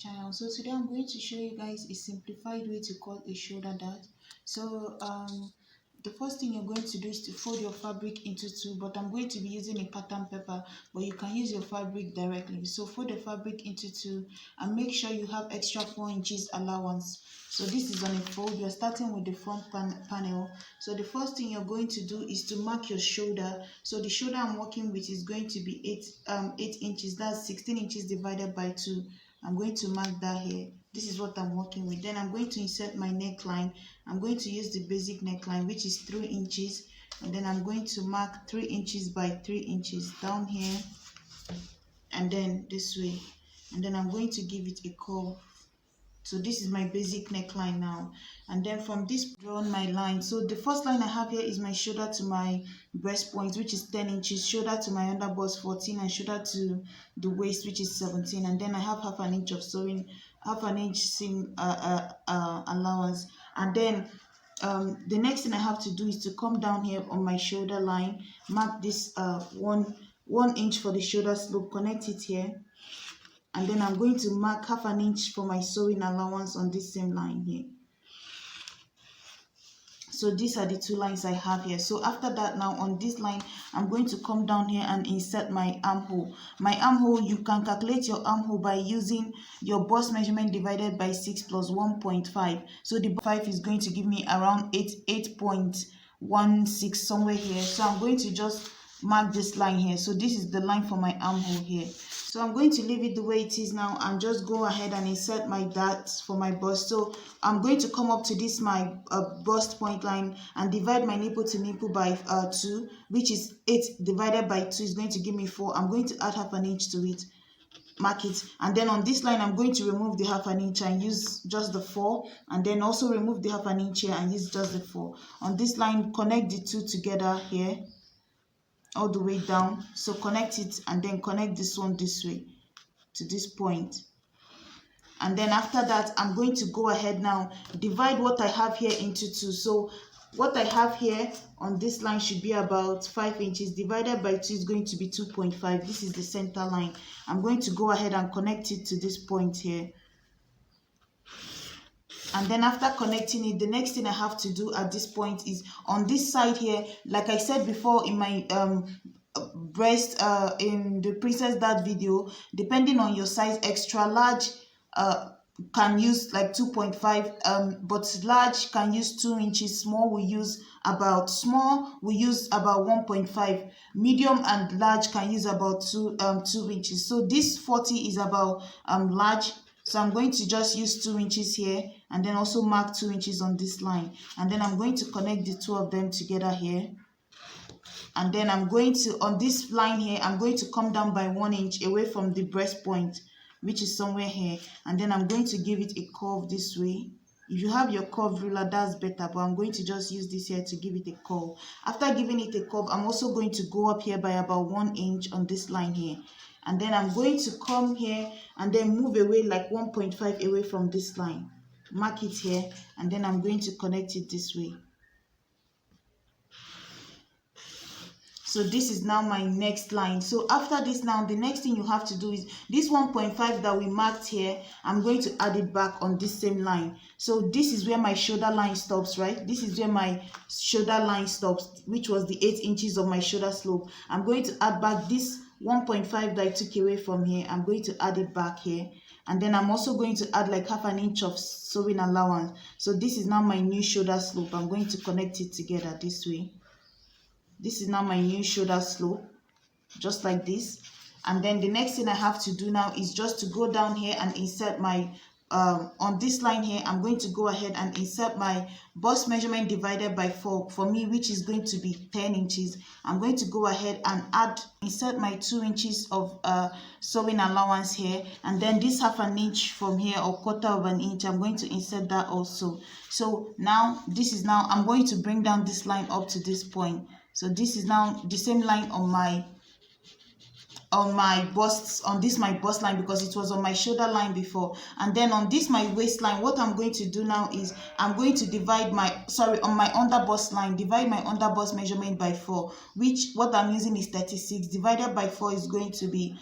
channel. So today I'm going to show you guys a simplified way to cut a shoulder dart. So the first thing you're going to do is to fold your fabric into two, but I'm going to be using a pattern paper, but you can use your fabric directly. So fold the fabric into two and make sure you have extra 4 inches allowance. So this is on a fold. You're starting with the front panel. So the first thing you're going to do is to mark your shoulder. So the shoulder I'm working with is going to be 8 inches. That's 16 inches divided by 2. I'm going to mark that here. This is what I'm working with. Then I'm going to insert my neckline. I'm going to use the basic neckline, which is 3 inches. And then I'm going to mark 3 inches by 3 inches down here and then this way. And then I'm going to give it a curve. So this is my basic neckline now. And then from this, draw my line. So the first line I have here is my shoulder to my breast point, which is 10 inches, shoulder to my underbust 14, and shoulder to the waist, which is 17. And then I have half an inch of sewing, half an inch seam allowance. And then the next thing I have to do is to come down here on my shoulder line, mark this 1 inch for the shoulder slope, connect it here. And then I'm going to mark half an inch for my sewing allowance on this same line here. So these are the 2 lines I have here. So after that, now on this line, I'm going to come down here and insert my armhole. My armhole, you can calculate your armhole by using your bust measurement divided by 6 plus 1.5. So the 5 is going to give me around 8.16 somewhere here. So I'm going to just mark this line here. So this is the line for my armhole here. So I'm going to leave it the way it is now and just go ahead and insert my darts for my bust. So I'm going to come up to this my bust point line and divide my nipple to nipple by 2, which is 8 divided by 2 is going to give me 4. I'm going to add half an inch to it, mark it, and then on this line I'm going to remove the half an inch and use just the 4, and then also remove the half an inch here and use just the 4. On this line, connect the 2 together here all the way down. So connect it and then connect this one this way to this point. And then after that, I'm going to go ahead now, divide what I have here into 2. So what I have here on this line should be about 5 inches. Divided by 2 is going to be 2.5. This is the center line. I'm going to go ahead and connect it to this point here. And then after connecting it, the next thing I have to do at this point is on this side here, like I said before in my breast in the princess dart video, depending on your size, extra large can use like 2.5, but large can use 2 inches, small we use about 1.5, medium and large can use about 2 inches. So this 40 is about large. So I'm going to just use 2 inches here and then also mark 2 inches on this line. And then I'm going to connect the 2 of them together here. And then I'm going to, on this line here, I'm going to come down by 1 inch away from the breast point, which is somewhere here. And then I'm going to give it a curve this way. If you have your curve ruler, that's better, but I'm going to just use this here to give it a curve. After giving it a curve, I'm also going to go up here by about 1 inch on this line here. And then I'm going to come here and then move away like 1.5 away from this line. Mark it here, and then I'm going to connect it this way. So this is now my next line. So after this now, the next thing you have to do is this 1.5 that we marked here, I'm going to add it back on this same line. So this is where my shoulder line stops, right? This is where my shoulder line stops, which was the 8 inches of my shoulder slope. I'm going to add back this 1.5 that I took away from here. I'm going to add it back here. And then I'm also going to add like half an inch of sewing allowance. So this is now my new shoulder slope. I'm going to connect it together this way. This is now my new shoulder slope, just like this. And then the next thing I have to do now is just to go down here and insert my, on this line here, I'm going to go ahead and insert my bust measurement divided by 4 for me, which is going to be 10 inches. I'm going to go ahead and insert my 2 inches of sewing allowance here. And then this half an inch from here, or 1/4 of an inch, I'm going to insert that also. So now, this is now, I'm going to bring down this line up to this point. So this is now the same line on my bust, on this my bust line, because it was on my shoulder line before. And then on this my waistline, what I'm going to do now is I'm going to divide my, on my under bust line, divide my under bust measurement by 4, which what I'm using is 36. Divided by 4 is going to be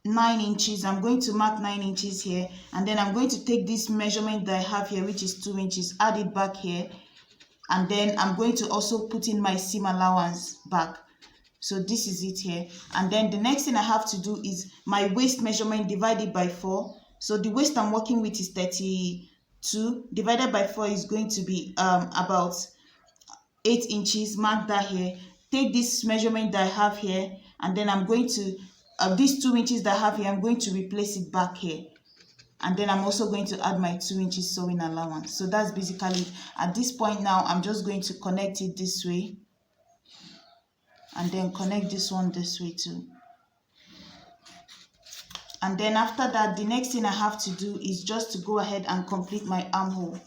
9 inches. I'm going to mark 9 inches here, and then I'm going to take this measurement that I have here, which is 2 inches, add it back here, and then I'm going to also put in my seam allowance back. So this is it here. And then the next thing I have to do is my waist measurement divided by 4. So the waist I'm working with is 32 divided by 4 is going to be about 8 inches. Mark that here. Take this measurement that I have here, and then I'm going to these 2 inches that I have here, I'm going to replace it back here. And then I'm also going to add my 2 inches sewing allowance. So that's basically it. At this point now, I'm just going to connect it this way, and then connect this one this way too. And then after that, the next thing I have to do is just to go ahead and complete my armhole.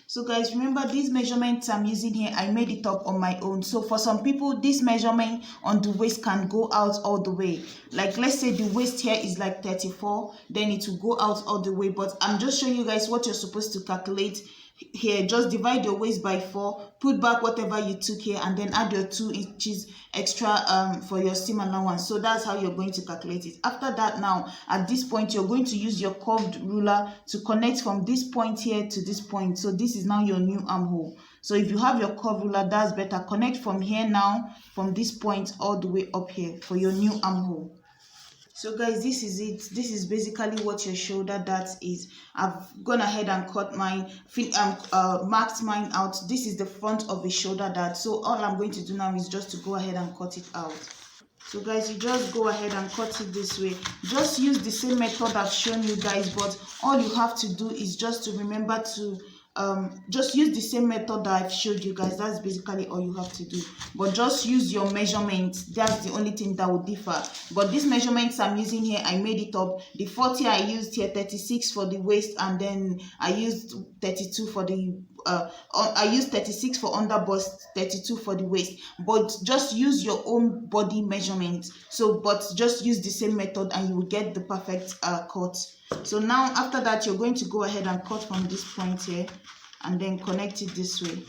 So guys, remember these measurements I'm using here, I made it up on my own. So for some people, this measurement on the waist can go out all the way. Like let's say the waist here is like 34, then it will go out all the way. But I'm just showing you guys what you're supposed to calculate here. Just divide your waist by 4, put back whatever you took here, and then add your 2 inches extra for your seam allowance. So that's how you're going to calculate it. After that, now at this point, you're going to use your curved ruler to connect from this point here to this point. So this is now your new armhole. So if you have your curved ruler, that's better. Connect from here now, from this point all the way up here for your new armhole. So guys, this is it. This is basically what your shoulder dart is. I've gone ahead and cut mine, marked mine out. This is the front of the shoulder dart. So all I'm going to do now is just to go ahead and cut it out. So guys, you just go ahead and cut it this way. Just use the same method I've shown you guys, but all you have to do is just to remember to just use the same method that I've showed you guys. That's basically all you have to do, but just use your measurement. That's the only thing that will differ. But these measurements I'm using here, I made it up. The 40 I used here, 36 for the waist, and then I used 32 for the I used 36 for under bust, 32 for the waist. But just use your own body measurement. So but just use the same method and you will get the perfect cut. So now after that, you're going to go ahead and cut from this point here and then connect it this way.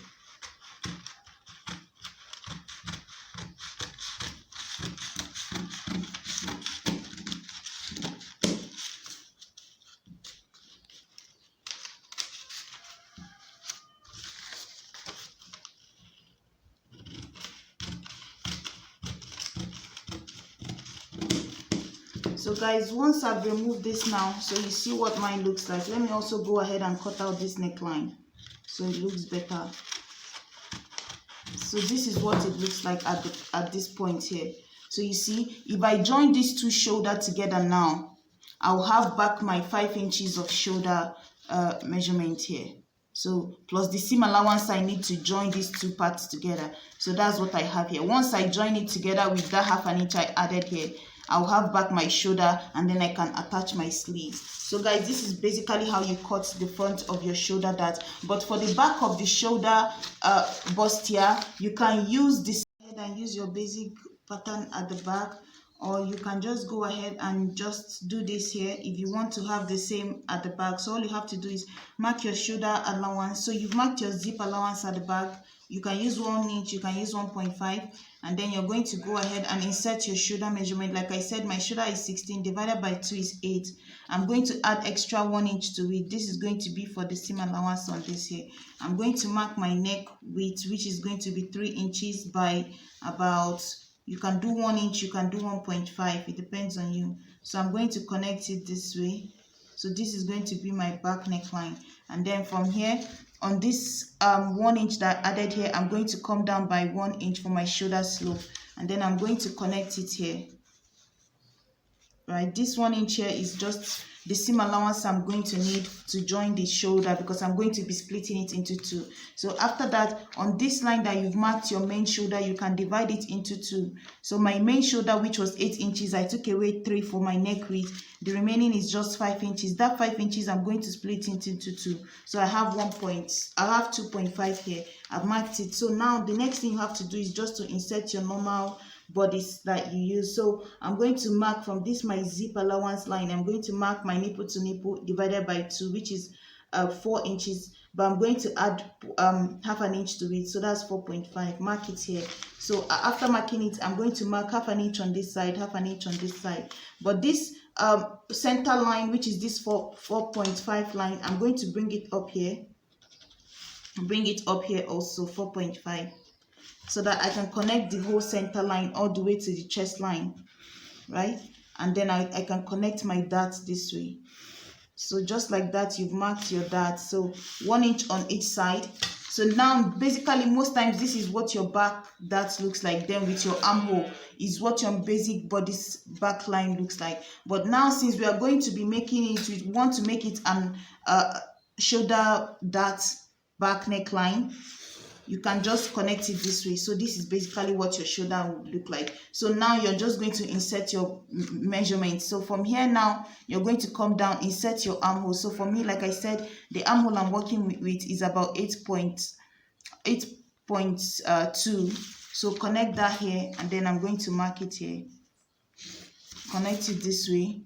So guys, once I've removed this now, so you see what mine looks like, let me also go ahead and cut out this neckline so it looks better. So this is what it looks like at this point here. So you see, if I join these two shoulders together now, I'll have back my 5 inches of shoulder measurement here. So plus the seam allowance I need to join these two parts together. So that's what I have here. Once I join it together with that 1/2 inch I added here, I'll have back my shoulder and then I can attach my sleeves. So guys, this is basically how you cut the front of your shoulder dart. But for the back of the shoulder bustier, you can use this and use your basic pattern at the back, or you can just go ahead and just do this here if you want to have the same at the back. So all you have to do is mark your shoulder allowance. So you've marked your zip allowance at the back. You can use 1 inch, you can use 1.5, and then you're going to go ahead and insert your shoulder measurement. Like I said, my shoulder is 16 divided by 2 is 8. I'm going to add extra 1 inch to it. This is going to be for the seam allowance on this here. I'm going to mark my neck width, which is going to be 3 inches by about, you can do 1 inch, you can do 1.5, it depends on you. So I'm going to connect it this way. So this is going to be my back neckline, and then from here on this 1 inch that I added here, I'm going to come down by 1 inch for my shoulder slope, and then I'm going to connect it here. Right, this 1 inch here is just the seam allowance I'm going to need to join the shoulder, because I'm going to be splitting it into 2. So after that, on this line that you've marked your main shoulder, you can divide it into 2. So my main shoulder, which was 8 inches, I took away 3 for my neck width. The remaining is just 5 inches. That 5 inches I'm going to split it into 2. So I have 2.5 here. I've marked it. So now the next thing you have to do is just to insert your normal bodies that you use. So I'm going to mark from this my zip allowance line, I'm going to mark my nipple to nipple divided by 2, which is 4 inches. but I'm going to add half an inch to it, so that's 4.5. Mark it here. So after marking it, I'm going to mark half an inch on this side, half an inch on this side. But this center line, which is this 4.5 line, I'm going to bring it up here. Bring it up here also, 4.5, so that I can connect the whole center line all the way to the chest line, right? And then I can connect my darts this way. So just like that, you've marked your dart. So 1 inch on each side. So now basically most times this is what your back dart looks like. Then with your armhole is what your basic body's back line looks like. But now since we are going to be making it, we want to make it an shoulder dart back neckline. You can just connect it this way. So this is basically what your shoulder would look like. So now you're just going to insert your measurement. So from here now, you're going to come down, insert your armhole. So for me, like I said, the armhole I'm working with is about 8.2. So connect that here, and then I'm going to mark it here. Connect it this way,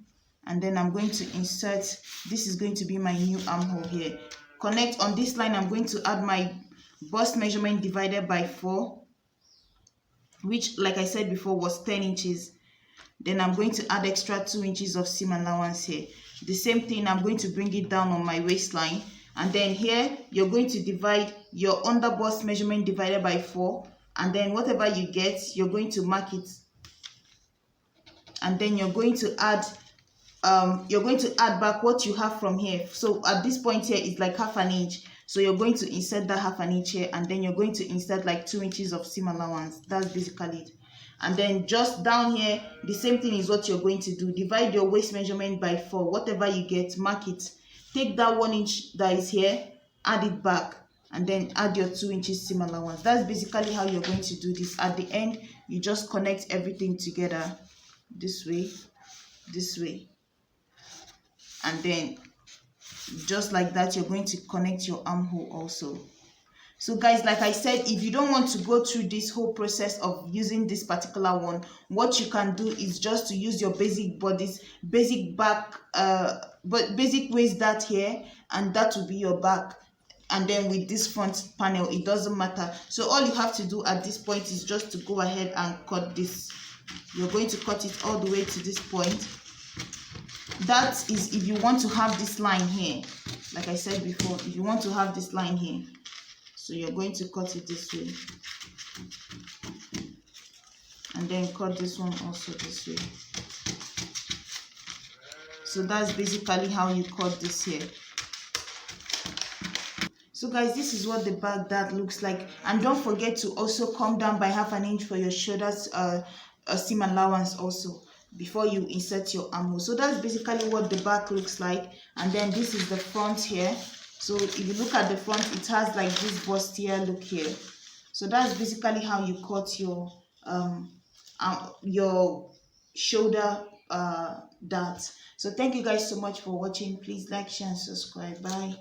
and then I'm going to insert. This is going to be my new armhole here. Connect on this line. I'm going to add my bust measurement divided by 4, which like I said before was 10 inches. Then I'm going to add extra 2 inches of seam allowance here. The same thing, I'm going to bring it down on my waistline, and then here you're going to divide your under bust measurement divided by 4, and then whatever you get, you're going to mark it, and then you're going to add back what you have from here. So at this point here, it's like half an inch. So you're going to insert that half an inch here, and then you're going to insert like 2 inches of seam allowance. That's basically it. And then just down here, the same thing is what you're going to do. Divide your waist measurement by 4. Whatever you get, mark it. Take that 1 inch that is here, add it back, and then add your 2 inches seam allowance. That's basically how you're going to do this. At the end, you just connect everything together this way, and then just like that, you're going to connect your armhole also. So guys, like I said, if you don't want to go through this whole process of using this particular one, what you can do is just to use your basic back but basic waist dart here, and that will be your back. And then with this front panel, it doesn't matter. So all you have to do at this point is just to go ahead and cut this. You're going to cut it all the way to this point. That is if you want to have this line here. Like I said before, if you want to have this line here, so you're going to cut it this way, and then cut this one also this way. So that's basically how you cut this here. So guys, this is what the back dart looks like. And don't forget to also come down by half an inch for your shoulders seam allowance also before you insert your armhole. So that's basically what the back looks like. And then this is the front here. So if you look at the front, it has like this bustier look here. So that's basically how you cut your shoulder dart. So thank you guys so much for watching. Please like, share, and subscribe. Bye.